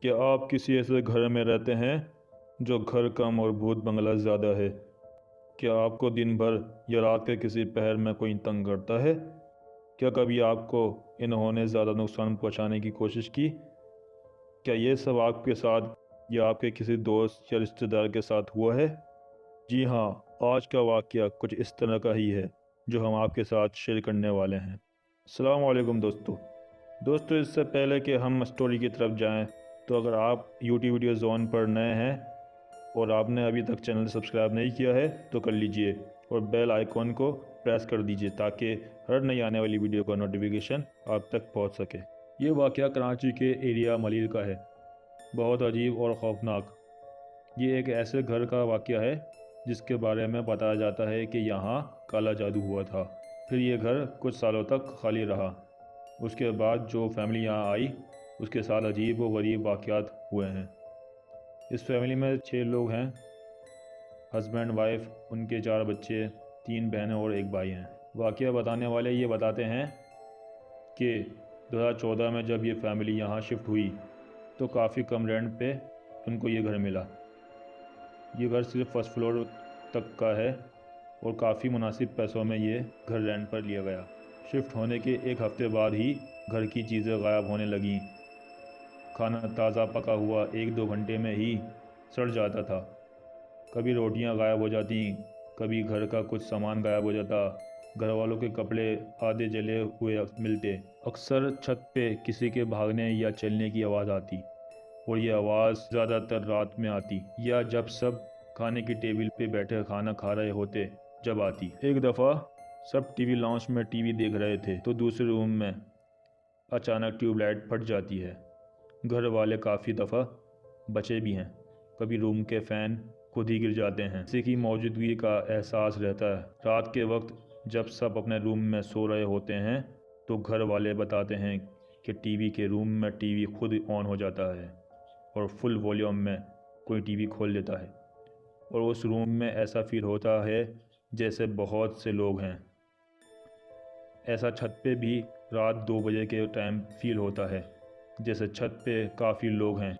क्या आप किसी ऐसे घर में रहते हैं जो घर कम और भूत बंगला ज़्यादा है? क्या आपको दिन भर या रात के किसी पहर में कोई तंग करता है? क्या कभी आपको इन्होंने ज़्यादा नुकसान पहुंचाने की कोशिश की? क्या ये सब आपके साथ या आपके किसी दोस्त या रिश्तेदार के साथ हुआ है? जी हाँ, आज का वाक़या कुछ इस तरह का ही है जो हम आपके साथ शेयर करने वाले हैं। अस्सलाम वालेकुम दोस्तों, इससे पहले कि हम स्टोरी की तरफ जाएं, तो अगर आप यूट्यूब वीडियो ज़ोन पर नए हैं और आपने अभी तक चैनल सब्सक्राइब नहीं किया है तो कर लीजिए और बेल आइकॉन को प्रेस कर दीजिए ताकि हर नई आने वाली वीडियो का नोटिफिकेशन आप तक पहुंच सके। ये वाक़या कराची के एरिया मलीर का है। बहुत अजीब और ख़ौफनाक। ये एक ऐसे घर का वाक़या है जिसके बारे में बताया जाता है कि यहाँ काला जादू हुआ था। फिर ये घर कुछ सालों तक खाली रहा। उसके बाद जो फैमिली यहाँ आई उसके साथ अजीब व गरीब वाक़यात हुए हैं। इस फैमिली में 6 लोग हैं, हस्बैंड वाइफ, उनके 4 बच्चे, 3 बहनें और 1 भाई हैं। वाक़या बताने वाले ये बताते हैं कि 2014 में जब ये फैमिली यहाँ शिफ्ट हुई तो काफ़ी कम रेंट पे उनको ये घर मिला। ये घर सिर्फ फर्स्ट फ्लोर तक का है और काफ़ी मुनासिब पैसों में ये घर रेंट पर लिया गया। शिफ्ट होने के 1 हफ्ते बाद ही घर की चीज़ें गायब होने लगीं। खाना ताज़ा पका हुआ 1-2 घंटे में ही सड़ जाता था। कभी रोटियां गायब हो जाती, कभी घर का कुछ सामान गायब हो जाता। घर वालों के कपड़े आधे जले हुए मिलते। अक्सर छत पे किसी के भागने या चलने की आवाज़ आती और ये आवाज़ ज़्यादातर रात में आती या जब सब खाने की टेबल पे बैठे खाना खा रहे होते जब आती। एक दफ़ा सब टीवी लाउंज में टीवी देख रहे थे तो दूसरे रूम में अचानक ट्यूबलाइट फट जाती है। घर वाले काफ़ी दफ़ा बचे भी हैं। कभी रूम के फ़ैन खुद ही गिर जाते हैं। किसी की मौजूदगी का एहसास रहता है। रात के वक्त जब सब अपने रूम में सो रहे होते हैं तो घर वाले बताते हैं कि टीवी के रूम में टीवी खुद ऑन हो जाता है और फुल वॉल्यूम में कोई टीवी खोल देता है और उस रूम में ऐसा फील होता है जैसे बहुत से लोग हैं। ऐसा छत पे भी रात 2 बजे के टाइम फील होता है जैसे छत पे काफ़ी लोग हैं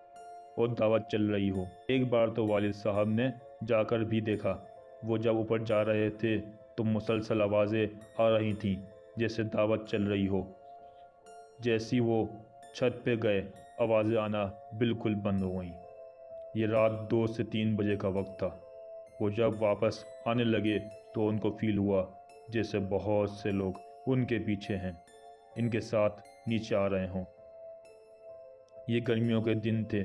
और दावत चल रही हो। एक बार तो वालिद साहब ने जाकर भी देखा। वो जब ऊपर जा रहे थे तो मुसलसल आवाज़ें आ रही थीं जैसे दावत चल रही हो। जैसी वो छत पे गए आवाज़ें आना बिल्कुल बंद हो गईं। ये रात 2 से 3 बजे का वक्त था। वो जब वापस आने लगे तो उनको फील हुआ जैसे बहुत से लोग उनके पीछे हैं, इनके साथ नीचे आ रहे हों। ये गर्मियों के दिन थे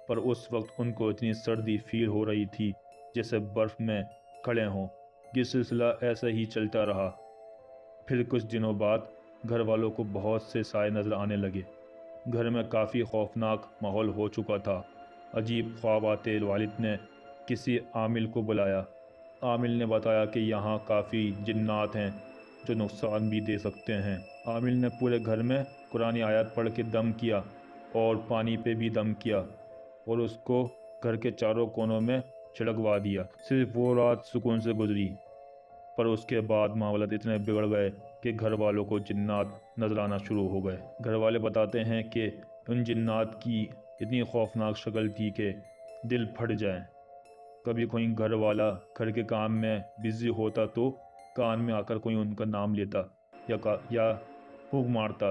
पर उस वक्त उनको इतनी सर्दी फील हो रही थी जैसे बर्फ़ में खड़े हों। ये सिलसिला ऐसे ही चलता रहा। फिर कुछ दिनों बाद घर वालों को बहुत से साए नज़र आने लगे। घर में काफ़ी खौफनाक माहौल हो चुका था। अजीब ख्वाब आते वालिद ने किसी आमिल को बुलाया। आमिल ने बताया कि यहाँ काफ़ी जिन्नात हैं जो नुकसान भी दे सकते हैं। आमिल ने पूरे घर में कुरानी आयत पढ़ के दम किया और पानी पे भी दम किया और उसको घर के चारों कोनों में छिड़कवा दिया। सिर्फ वो रात सुकून से गुजरी पर उसके बाद मामलात इतने बिगड़ गए कि घर वालों को जिन्नात नजर आना शुरू हो गए। घर वाले बताते हैं कि उन जिन्नात की इतनी खौफनाक शक्ल थी कि दिल फट जाए। कभी कोई घर वाला घर के काम में बिजी होता तो कान में आकर कोई उनका नाम लेता या फूंक मारता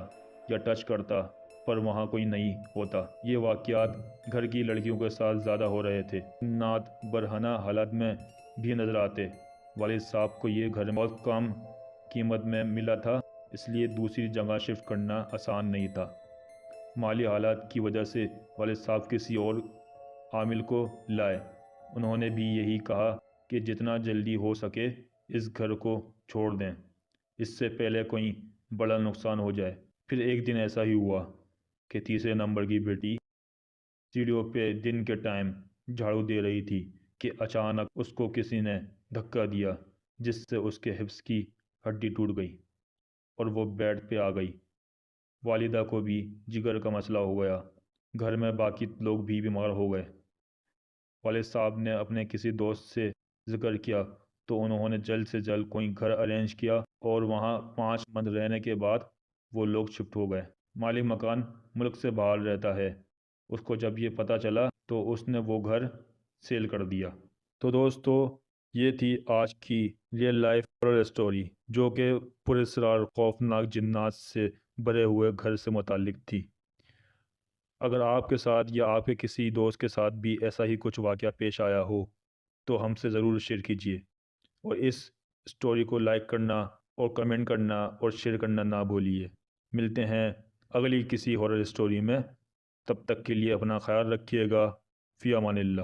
या टच करता, पर वहाँ कोई नहीं होता। ये वाक़यात घर की लड़कियों के साथ ज़्यादा हो रहे थे। नात बरहना हालत में भी नज़र आते। वालिद साहब को ये घर बहुत कम कीमत में मिला था, इसलिए दूसरी जगह शिफ्ट करना आसान नहीं था। माली हालात की वजह से वालिद साहब किसी और आमिल को लाए। उन्होंने भी यही कहा कि जितना जल्दी हो सके इस घर को छोड़ दें, इससे पहले कोई बड़ा नुकसान हो जाए। फिर एक दिन ऐसा ही हुआ कि तीसरे नंबर की बेटी सीढ़ियों पे दिन के टाइम झाड़ू दे रही थी कि अचानक उसको किसी ने धक्का दिया जिससे उसके हिप्स की हड्डी टूट गई और वो बेड पे आ गई। वालिदा को भी जिगर का मसला हो गया। घर में बाकी लोग भी बीमार हो गए। वालिद साहब ने अपने किसी दोस्त से जिक्र किया तो उन्होंने जल्द से जल्द कोई घर अरेंज किया और वहाँ 5 मंथ रहने के बाद वो लोग शिफ्ट हो गए। मालिक मकान मुल्क से बाहर रहता है اس کو جب یہ پتہ چلا تو اس نے وہ گھر سیل کر دیا۔ تو دوستو، یہ تھی آج کی ریئل لائف ہارر اسٹوری، جو کہ پراسرار خوفناک جنات سے بھرے ہوئے گھر سے متعلق تھی۔ اگر آپ کے ساتھ یا آپ کے کسی دوست کے ساتھ بھی ایسا ہی کچھ واقعہ پیش آیا ہو تو ہم سے ضرور شیئر کیجیے، اور اس اسٹوری کو لائک کرنا اور کمنٹ کرنا اور شیئر کرنا نہ بھولیے۔ ملتے ہیں اگلی کسی ہارر اسٹوری میں، تب تک کے لیے اپنا خیال رکھیے گا۔ فی امان اللہ۔